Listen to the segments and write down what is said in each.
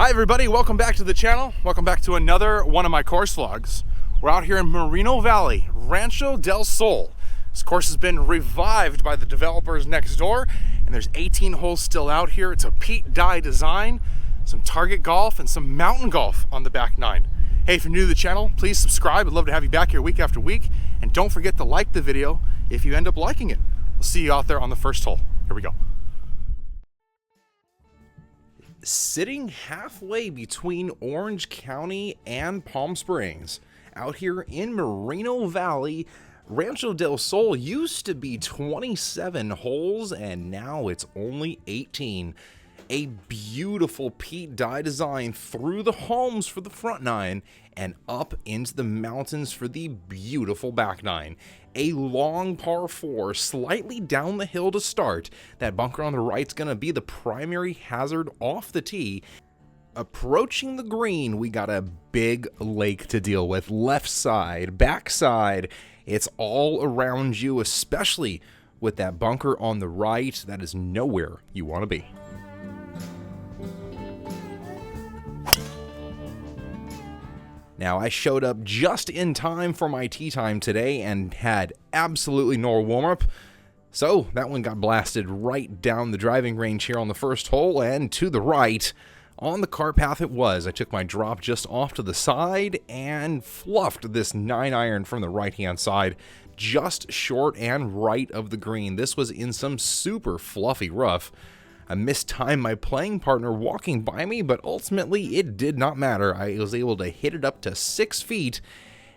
Hi everybody, welcome back to the channel. Welcome back to another one of my course vlogs. We're out here in Moreno Valley, Rancho Del Sol. This course has been revived by the developers next door, and there's 18 holes still out here. It's a Pete Dye design, some target golf, and some mountain golf on the back nine. Hey, if you're new to the channel, please subscribe. I'd love to have you back here week after week. And don't forget to like the video if you end up liking it. We'll see you out there on the first hole. Here we go. Sitting halfway between Orange County and Palm Springs, out here in Moreno Valley, Rancho Del Sol used to be 27 holes and now it's only 18. A beautiful Pete Dye design through the homes for the front nine and up into the mountains for the beautiful back nine. A long par 4 slightly down the hill to start. That bunker on the right's going to be the primary hazard off the tee. Approaching the green, we got a big lake to deal with. Left side, back side, it's all around you, especially with that bunker on the right. That is nowhere you want to be. Now, I showed up just in time for my tee time today and had absolutely no warm-up, so that one got blasted right down the driving range here on the first hole and to the right. On the cart path it was. I took my drop just off to the side and fluffed this 9-iron from the right-hand side, just short and right of the green. This was in some super fluffy rough. I mistimed my playing partner walking by me, but ultimately it did not matter. I was able to hit it up to 6 feet,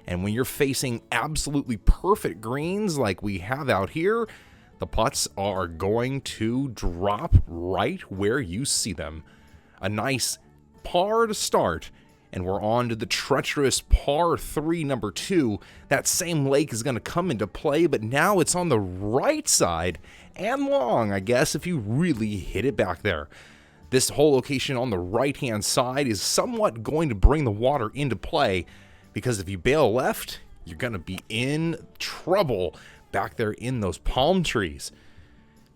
and when you're facing absolutely perfect greens like we have out here, the putts are going to drop right where you see them. A nice par to start, and we're on to the treacherous par 3 number 2. That same lake is going to come into play, but now it's on the right side and long, I guess, if you really hit it back there. This whole location on the right-hand side is somewhat going to bring the water into play, because if you bail left, you're going to be in trouble back there in those palm trees.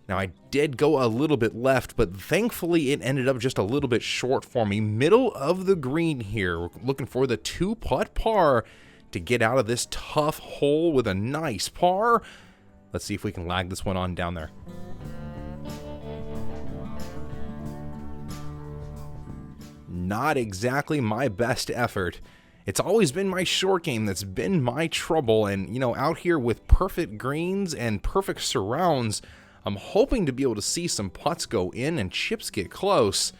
Now, I did go a little bit left, but thankfully it ended up just a little bit short for me. Middle of the green here. We're looking for the 2-putt par to get out of this tough hole with a nice par. Let's see if we can lag this one on down there. Not exactly my best effort. It's always been my short game that's been my trouble, and, you know, out here with perfect greens and perfect surrounds, I'm hoping to be able to see some putts go in and chips get close,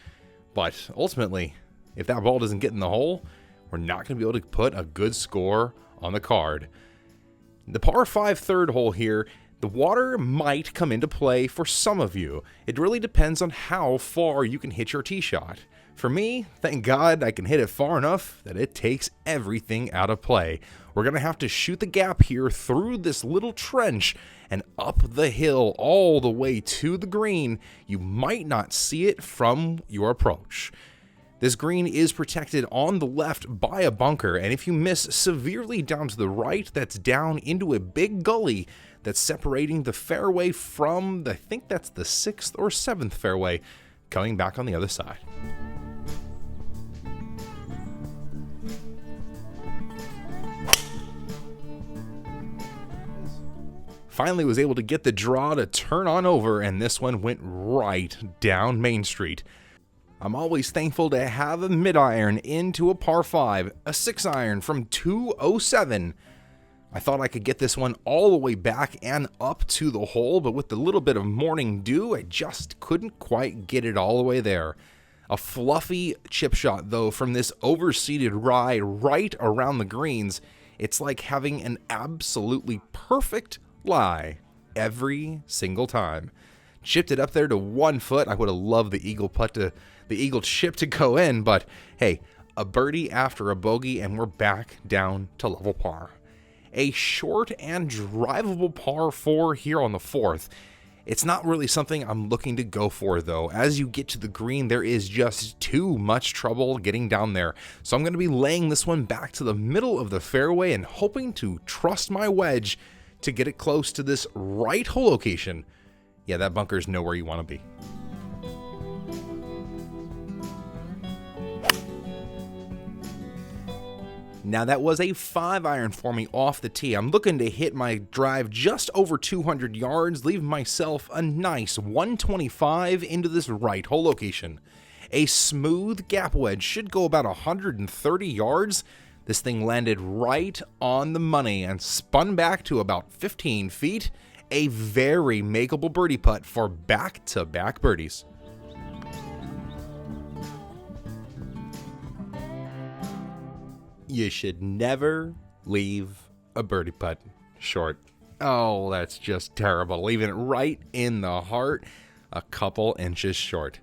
but ultimately, if that ball doesn't get in the hole, we're not going to be able to put a good score on the card. The par 5 third hole here, the water might come into play for some of you. It really depends on how far you can hit your tee shot. For me, thank God I can hit it far enough that it takes everything out of play. We're going to have to shoot the gap here through this little trench and up the hill all the way to the green. You might not see it from your approach. This green is protected on the left by a bunker, and if you miss severely down to the right, that's down into a big gully that's separating the fairway from, I think that's the 6th or 7th fairway, coming back on the other side. Finally was able to get the draw to turn on over, and this one went right down Main Street. I'm always thankful to have a mid-iron into a par 5, a 6-iron from 207. I thought I could get this one all the way back and up to the hole, but with the little bit of morning dew, I just couldn't quite get it all the way there. A fluffy chip shot, though, from this overseeded rye right around the greens. It's like having an absolutely perfect lie every single time. Chipped it up there to 1 foot. I would have loved the eagle chip to go in, but hey, a birdie after a bogey, and we're back down to level par. A short and drivable par 4 here on the 4th. It's not really something I'm looking to go for, though. As you get to the green, there is just too much trouble getting down there. So I'm going to be laying this one back to the middle of the fairway and hoping to trust my wedge to get it close to this right hole location. Yeah, that bunker's nowhere you want to be. Now that was a 5-iron for me off the tee. I'm looking to hit my drive just over 200 yards, leave myself a nice 125 into this right hole location. A smooth gap wedge should go about 130 yards. This thing landed right on the money and spun back to about 15 feet. A very makeable birdie putt for back-to-back birdies. You should never leave a birdie putt short. Oh, that's just terrible. Leaving it right in the heart, a couple inches short.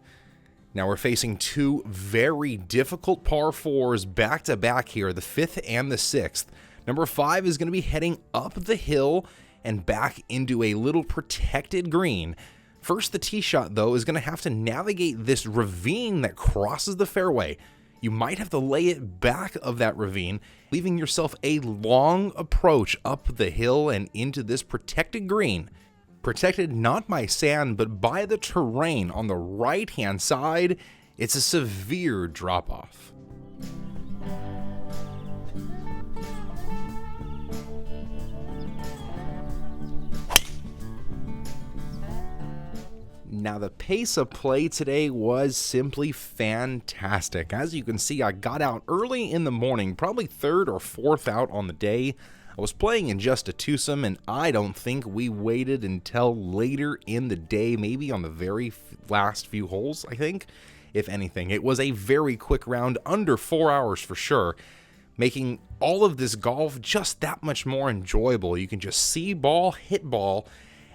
Now we're facing two very difficult par 4s back-to-back here, the 5th and the 6th. Number 5 is going to be heading up the hill and back into a little protected green. First, the tee shot, though, is going to have to navigate this ravine that crosses the fairway. You might have to lay it back of that ravine, leaving yourself a long approach up the hill and into this protected green. Protected not by sand, but by the terrain on the right-hand side. It's a severe drop-off. Now the pace of play today was simply fantastic. As you can see, I got out early in the morning, probably 3rd or 4th out on the day. I was playing in just a twosome, and I don't think we waited until later in the day, maybe on the very last few holes, I think, if anything. It was a very quick round, under 4 hours for sure, making all of this golf just that much more enjoyable. You can just see ball,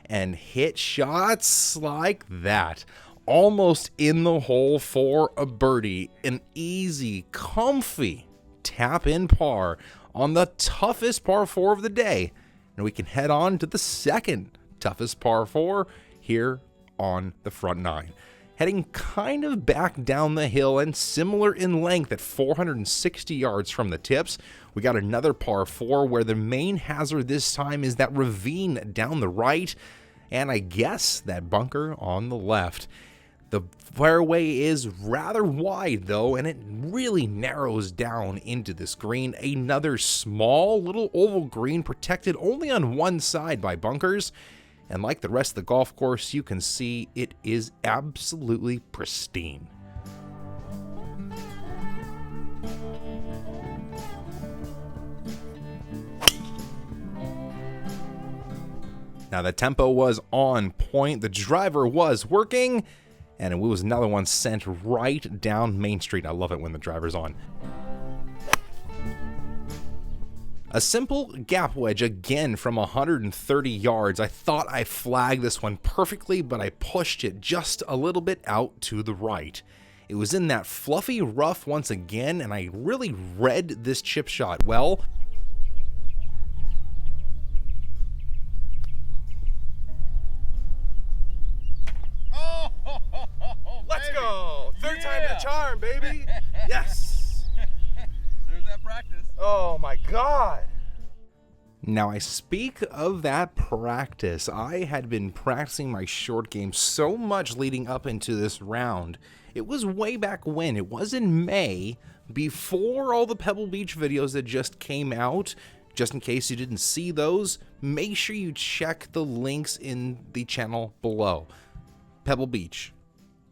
and hit shots like that. Almost in the hole for a birdie. An easy, comfy tap-in par on the toughest par 4 of the day. And we can head on to the second toughest par 4 here on the front 9. Heading kind of back down the hill and similar in length at 460 yards from the tips. We got another par 4 where the main hazard this time is that ravine down the right, and I guess that bunker on the left. The fairway is rather wide though, and it really narrows down into this green. Another small little oval green protected only on one side by bunkers. And like the rest of the golf course, you can see it is absolutely pristine. Now the tempo was on point, the driver was working, and it was another one sent right down Main Street. I love it when the driver's on. A simple gap wedge again from 130 yards. I thought I flagged this one perfectly, but I pushed it just a little bit out to the right. It was in that fluffy rough once again, and I really read this chip shot well. Let's go! Third time's the charm, baby! Yes! There's that practice. Oh my God! Now I speak of that practice. I had been practicing my short game so much leading up into this round. It was way back when. It was in May, before all the Pebble Beach videos that just came out. Just in case you didn't see those, make sure you check the links in the channel below. Pebble Beach,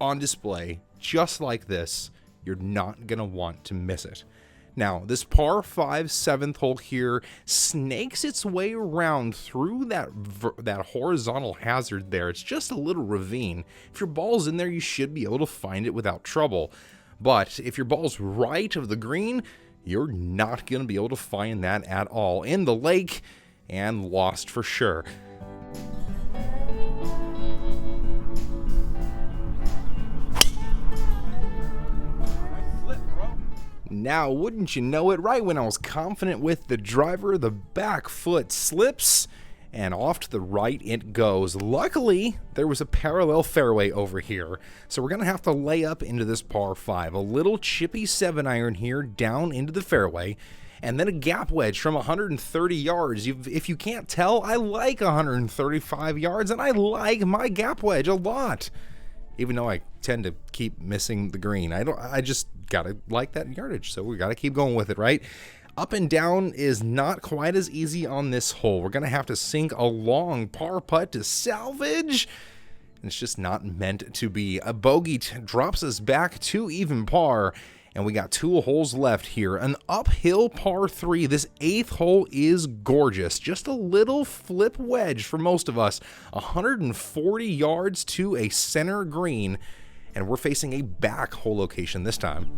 on display, just like this. You're not going to want to miss it. Now, this par 5 7th hole here snakes its way around through that horizontal hazard there. It's just a little ravine. If your ball's in there, you should be able to find it without trouble. But if your ball's right of the green, you're not going to be able to find that at all. In the lake, and lost for sure. Now, wouldn't you know it, right when I was confident with the driver, the back foot slips, and off to the right it goes. Luckily, there was a parallel fairway over here, so we're going to have to lay up into this par 5. A little chippy 7-iron here down into the fairway, and then a gap wedge from 130 yards. If you can't tell, I like 135 yards, and I like my gap wedge a lot. Even though I tend to keep missing the green. I just gotta like that yardage, so we gotta keep going with it, right? Up and down is not quite as easy on this hole. We're going to have to sink a long par putt to salvage. It's just not meant to be. A bogey drops us back to even par, and we got 2 holes left here. An uphill par 3. This 8th hole is gorgeous. Just a little flip wedge for most of us. 140 yards to a center green, and we're facing a back hole location this time.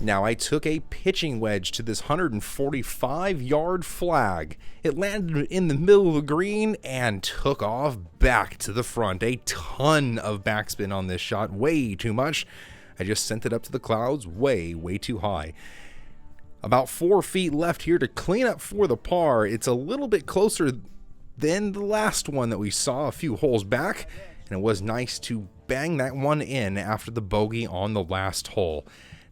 Now, I took a pitching wedge to this 145-yard flag. It landed in the middle of the green and took off back to the front. A ton of backspin on this shot, way too much. I just sent it up to the clouds way, way too high. About 4 feet left here to clean up for the par. It's a little bit closer than the last one that we saw a few holes back, and it was nice to bang that one in after the bogey on the last hole.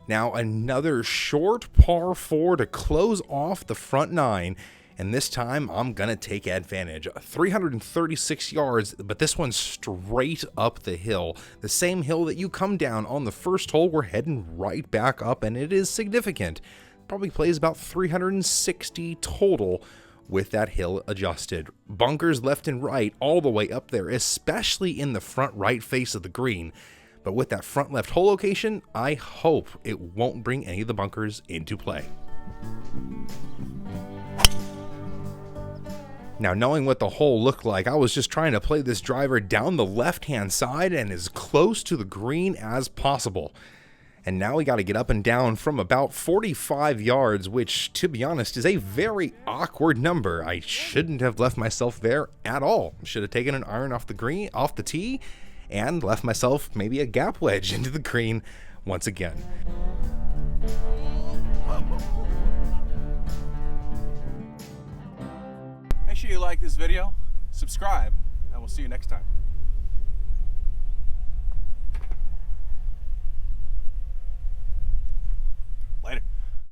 Now another short par 4 to close off the front 9, and this time I'm going to take advantage. 336 yards, but this one's straight up the hill. The same hill that you come down on the first hole, we're heading right back up, and it is significant. Probably plays about 360 total with that hill adjusted. Bunkers left and right all the way up there, especially in the front right face of the green. But with that front left hole location, I hope it won't bring any of the bunkers into play. Now, knowing what the hole looked like, I was just trying to play this driver down the left-hand side and as close to the green as possible. And now we got to get up and down from about 45 yards, which, to be honest, is a very awkward number. I shouldn't have left myself there at all. Should have taken an iron off the tee, and left myself maybe a gap wedge into the green once again. Make sure you like this video, subscribe, and we'll see you next time.